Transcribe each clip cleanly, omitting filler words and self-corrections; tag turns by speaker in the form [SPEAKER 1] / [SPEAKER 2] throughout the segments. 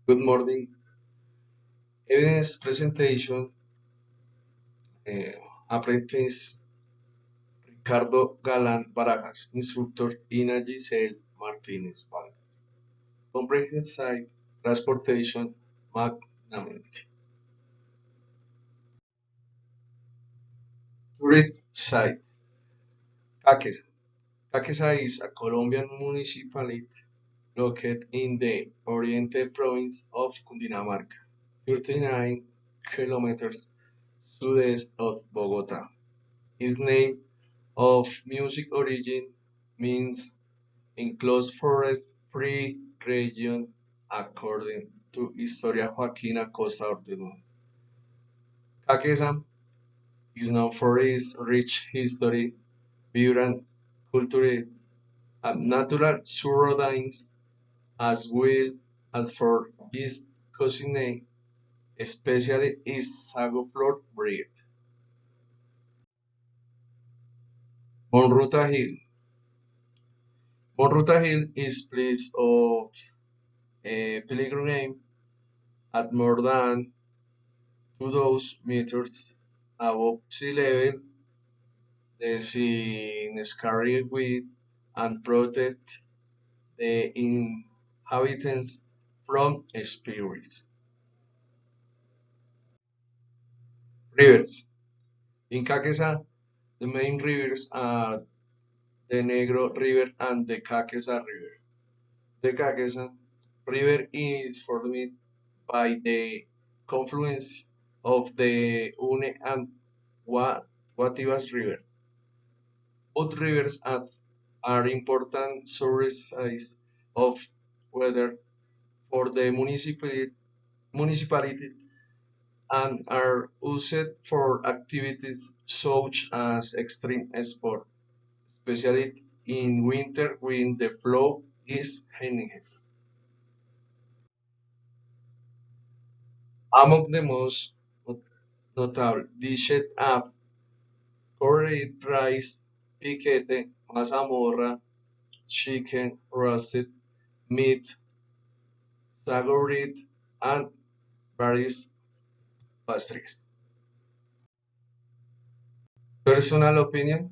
[SPEAKER 1] Good morning. Evidence presentation. Uh, Apprentice Ricardo Galán Barajas, instructor Ina Giselle Martínez Vargas. Comprehensive transportation magnamente. Tourist site. Caquesa. Caquesa is a Colombian municipality located in the Oriente province of Cundinamarca, 39 kilometers southeast of Bogota. Its name of music origin means enclosed forest free region according to Historia Joaquina Costa Ortega. Caquetá is known for its rich history, vibrant culture, and natural surroundings, as well as for its cuisine, especially its sago flour bread. Monruta Hill. Monruta Hill is place of a pilgrimage at more than 2,000 meters above sea level. The sea is carried with and protect the inhabitants from spirits. Rivers. In Caquesa, the main rivers are the Negro River and the Caquesa River. The Caquesa River is formed by the confluence of the Une and Guatibas River. Both rivers are important sources of water for the municipality and are used for activities such as extreme sport, especially in winter when the flow is highest. Among the most notable dishes are curried rice, piquete, mazamorra, chicken, roasted meat, sago bread, and various pastries. Personal opinion.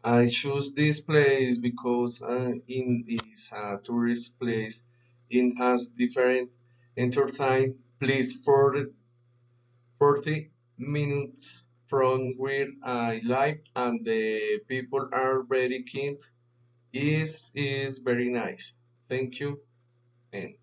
[SPEAKER 1] I choose this place because in this tourist place, it has different entertainment place for 40 minutes from where I live, and the people are very kind. Is very nice. Thank you. And